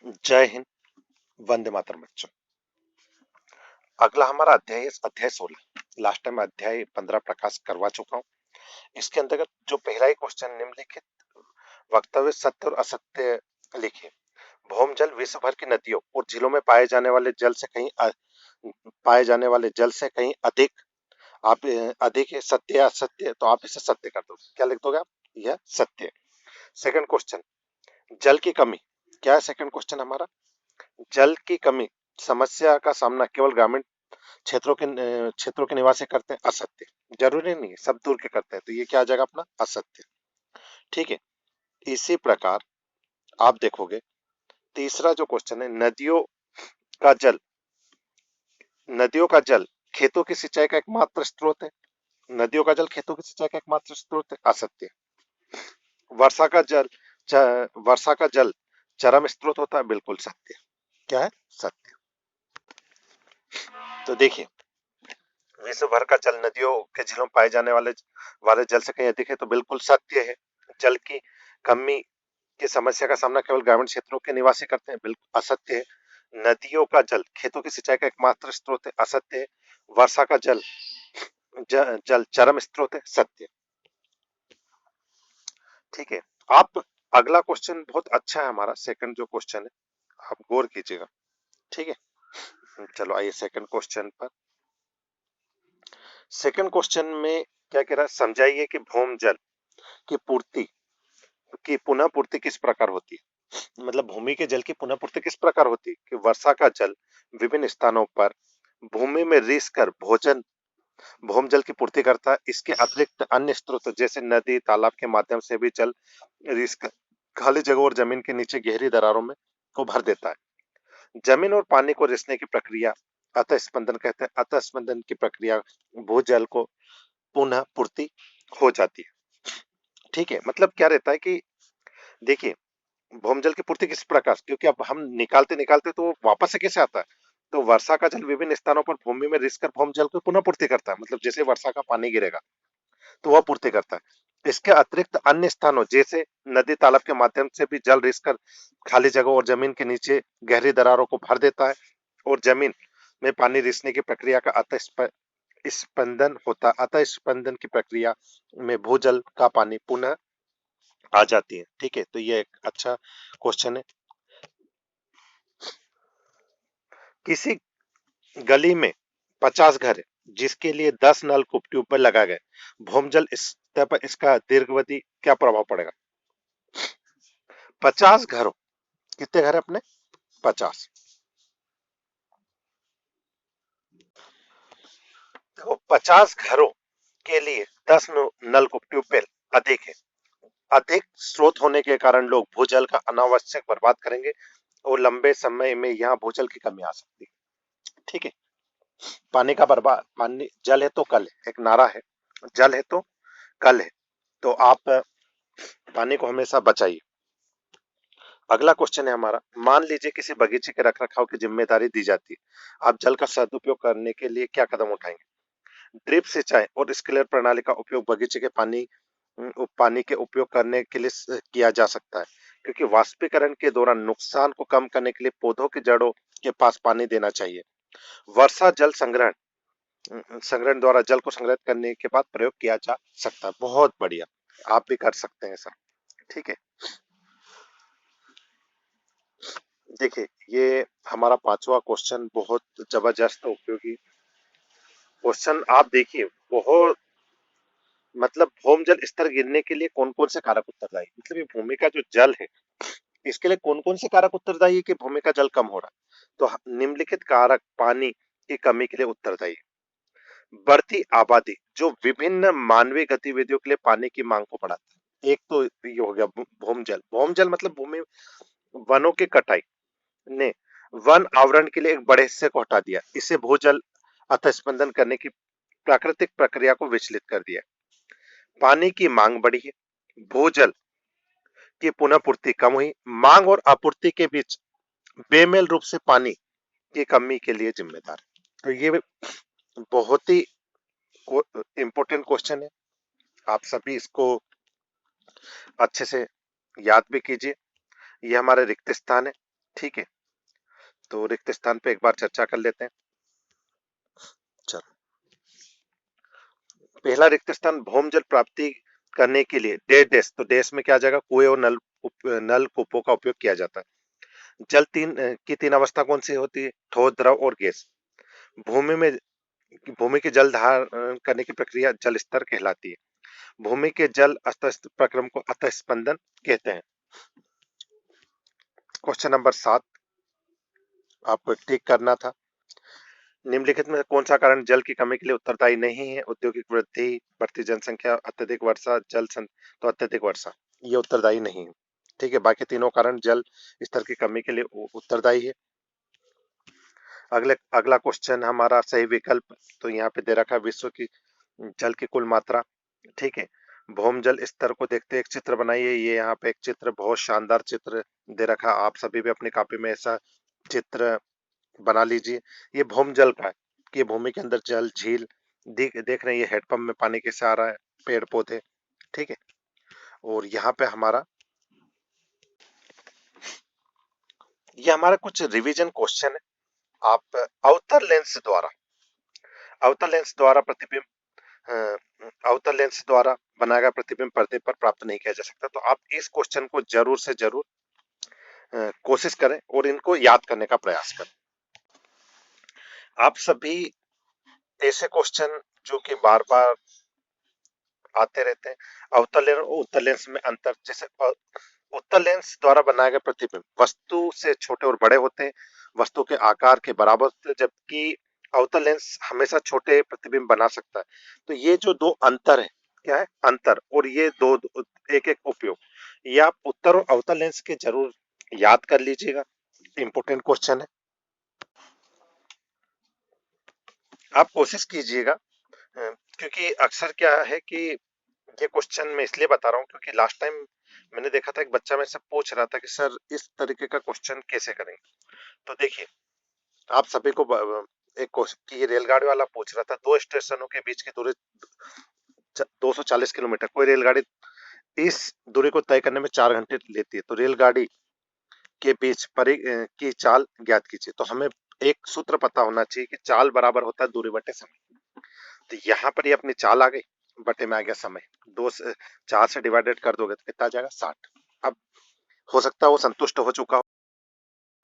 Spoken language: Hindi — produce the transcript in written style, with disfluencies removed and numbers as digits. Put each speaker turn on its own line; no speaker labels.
जय हिंद। वंदे मातरम बच्चों। अगला हमारा अध्याय है अध्याय 16। लास्ट टाइम अध्याय 15 प्रकाश करवा चुका हूँ। इसके अंतर्गत जो पहला ही क्वेश्चन निम्नलिखित वक्तव्य सत्य और असत्य लिखिए। भौम जल विश्व भर की नदियों और झीलों में पाए जाने वाले जल से कहीं अधिक आप अधिक है। सत्य या असत्य, तो आप इसे सत्य कर दो। क्या लिख दोगे आप? यह सत्य है। सेकंड क्वेश्चन, जल की कमी। क्या है सेकंड क्वेश्चन हमारा? जल की कमी समस्या का सामना केवल ग्रामीण क्षेत्रों के निवासी करते हैं। असत्य। जरूरी नहीं है सब दूर के करते हैं, तो ये क्या आ जाएगा अपना? असत्य। ठीक है। इसी प्रकार आप देखोगे तीसरा जो क्वेश्चन है, नदियों का जल खेतों की सिंचाई का एकमात्र स्रोत है। नदियों का जल खेतों की सिंचाई का एकमात्र स्रोत है। असत्य। वर्षा का जल वर्षा का जल चरम स्रोत होता है। बिल्कुल सत्य। क्या है? सत्य। तो देखिए, विश्व भर का जल नदियों के झीलों में पाए जाने वाले जल से कहीं अधिक है, तो बिल्कुल सत्य है। जल की कमी की समस्या का सामना केवल ग्रामीण क्षेत्रों के निवासी करते हैं। बिल्कुल असत्य है। नदियों का जल खेतों की सिंचाई का एकमात्र स्रोत है। असत्य है। वर्षा का जल चरम स्रोत है। सत्य। ठीक है। आप अगला क्वेश्चन बहुत अच्छा है हमारा, सेकंड जो क्वेश्चन है, आप गौर कीजिएगा। ठीक है। चलो आइए सेकंड क्वेश्चन पर। सेकंड क्वेश्चन में क्या कह रहा है? समझाइए कि भौम जल की पूर्ति की पुनः पूर्ति किस प्रकार होती है। मतलब भूमि के जल की पुनः पूर्ति किस प्रकार होती है? कि वर्षा का जल विभिन्न स्थानों पर भूमि में रिस कर भूम जल की पूर्ति करता है। इसके अतिरिक्त अन्य स्रोत जैसे नदी तालाब के माध्यम से भी जल रिस कर खाली जगह और जमीन के नीचे गहरी दरारों में को भर देता है। जमीन और पानी को रिसने की प्रक्रिया अतः स्पंदन कहते हैं। अतः स्पंदन की प्रक्रिया भूजल को पुनः पूर्ति हो जाती है। ठीक है। मतलब क्या रहता है कि देखिए, भौमजल की पूर्ति किस प्रकार, क्योंकि अब हम निकालते निकालते तो वापस से कैसे आता है? तो वर्षा का जल विभिन्न स्थानों पर भूमि में रिसकर भौमजल को पुनः पूर्ति करता है। मतलब जैसे वर्षा का पानी गिरेगा तो वह पूर्ति करता है। इसके अतिरिक्त अन्य स्थानों जैसे नदी तालाब के माध्यम से भी जल रिसकर खाली जगह और जमीन के नीचे गहरी दरारों को भर देता है। और जमीन में पानी रिसने की प्रक्रिया का स्पंदन होता है। अतः स्पंदन की प्रक्रिया में भूजल का पानी पुनः आ जाती है। ठीक है। तो ये एक अच्छा क्वेश्चन है। किसी गली में 50 घर है जिसके लिए 10 नलकूप ट्यूबवेल लगाए गए। भूमजल स्तर पर इसका दीर्घावधि क्या प्रभाव पड़ेगा? 50 घरों, कितने घर है अपने? 50। देखो, 50 घरों के लिए 10 नलकूप ट्यूबवेल अधिक है। अधिक स्रोत होने के कारण लोग भूजल का अनावश्यक बर्बाद करेंगे और लंबे समय में यहाँ भूजल की कमी आ सकती है। ठीक है। पानी जल है तो कल है, एक नारा है। जल है तो कल है, तो आप पानी को हमेशा बचाइए। अगला क्वेश्चन है हमारा, मान लीजिए किसी बगीचे के रखरखाव की जिम्मेदारी दी जाती है। आप जल का सदुपयोग करने के लिए क्या कदम उठाएंगे? ड्रिप सिंचाई और स्प्रिंकलर प्रणाली का उपयोग बगीचे के पानी के उपयोग करने के लिए किया जा सकता है, क्योंकि वाष्पीकरण के दौरान नुकसान को कम करने के लिए पौधों की जड़ों के पास पानी देना चाहिए। वर्षा जल संग्रहण द्वारा जल को संग्रहित करने के बाद प्रयोग किया जा सकता है। बहुत बढ़िया, आप भी कर सकते हैं सर। ठीक है। देखिए, ये हमारा पांचवा क्वेश्चन बहुत जबरदस्त उपयोगी क्वेश्चन। आप देखिए, बहुत मतलब भौम जल स्तर गिरने के लिए कौन कौन से कारक उत्तरदायी, मतलब ये भूमि का जो जल है इसके लिए कौन कौन से कारक उत्तरदायी है कि भूमि का जल कम हो रहा है? तो निम्नलिखित कारक पानी की कमी के लिए उत्तरदायी है। बढ़ती आबादी जो विभिन्न मानवीय गतिविधियों के लिए पानी की मांग को बढ़ाता है। एक तो ये हो गया भूम जल मतलब भूमि, वनों की कटाई ने वन आवरण के लिए एक बड़े हिस्से को हटा दिया। इससे भूजल अतःस्पंदन करने की प्राकृतिक प्रक्रिया को विचलित कर दिया। पानी की मांग बढ़ी है, भूजल की पुनः पूर्ति कम हुई। मांग और आपूर्ति के बीच बेमेल रूप से पानी की कमी के लिए जिम्मेदार है। तो ये बहुत ही इंपॉर्टेंट क्वेश्चन है। आप सभी इसको अच्छे से याद भी कीजिए। ये हमारे रिक्त स्थान है। ठीक है, तो रिक्त स्थान पे एक बार चर्चा कर लेते हैं। चलो, पहला रिक्त स्थान भौम जल प्राप्ति करने के लिए देश, तो देश में क्या आ जाएगा, कुएं और नल कूपों का उपयोग किया जाता है। जल की तीन अवस्था कौन सी होती है, ठोस, द्रव और गैस। भूमि में भूमि के जल धारण करने की प्रक्रिया जल स्तर कहलाती है। भूमि के जल अतः प्रक्रम को अतः स्पंदन कहते हैं। क्वेश्चन नंबर 7 आपको टिक करना था। निम्नलिखित में कौन सा कारण जल की कमी के लिए उत्तरदायी नहीं है, औद्योगिक वृद्धि, बढ़ती जनसंख्या, अत्यधिक वर्षा, तो अत्यधिक वर्षा, ये उत्तरदायी नहीं है। ठीक है, बाकी तीनों कारण जल स्तर की कमी के लिए उत्तरदायी है। अगला क्वेश्चन हमारा सही विकल्प, तो यहाँ पे दे रखा है विश्व की जल की कुल मात्रा। ठीक है, भौम जल स्तर को देखते एक चित्र बनाइए। ये यहाँ पे एक चित्र, बहुत शानदार चित्र दे रखा, आप सभी भी अपनी कॉपी में ऐसा चित्र बना लीजिए। ये भौम जल का है कि भूमि के अंदर जल, झील देख रहे हैं, ये हैंडपंप में पानी कैसे आ रहा है, पेड़ पौधे। ठीक है, और यहाँ पे ये हमारा कुछ रिवीजन क्वेश्चन है। आप अवतल लेंस द्वारा बनाया गया प्रतिबिंब पर्दे पर प्राप्त नहीं किया जा सकता। तो आप इस क्वेश्चन को जरूर से जरूर कोशिश करें और इनको याद करने का प्रयास करें। आप सभी ऐसे क्वेश्चन जो कि बार बार आते रहते हैं, अवतल लेंस और उत्तल लेंस में अंतर। जैसे उत्तल लेंस द्वारा बनाए गए प्रतिबिंब वस्तु से छोटे और बड़े होते हैं, वस्तु के आकार के बराबर होते हैं, जबकि अवतल लेंस हमेशा छोटे प्रतिबिंब बना सकता है। तो ये जो दो अंतर है, क्या है अंतर, और ये दो एक एक उपयोग, ये आप उत्तर और अवतल लेंस के जरूर याद कर लीजिएगा। इंपोर्टेंट क्वेश्चन है, आप कोशिश कीजिएगा। क्योंकि अक्सर क्या है कि ये क्वेश्चन मैं इसलिए बता रहा हूँ क्योंकि लास्ट टाइम मैंने देखा था एक बच्चा मेरे से पूछ रहा था कि सर इस तरीके का क्वेश्चन कैसे करेंगे। तो देखिए, आप सभी को एक क्वेश्चन, ये रेलगाड़ी वाला पूछ रहा था, दो स्टेशनों के बीच की दूरी 240 किलोमीटर, कोई रेलगाड़ी इस दूरी को तय करने में 4 घंटे लेती है, तो रेलगाड़ी के बीच की चाल ज्ञात कीजिए। तो हमें एक सूत्र पता होना चाहिए कि चाल बराबर होता है दूरी बटे समय। तो यहाँ पर ये अपनी चाल आ गई, बटे में आ गया समय, 4 से डिवाइडेड कर दोगे तो कितना आ जाएगा, 60। अब हो सकता है वो संतुष्ट हो चुका हो।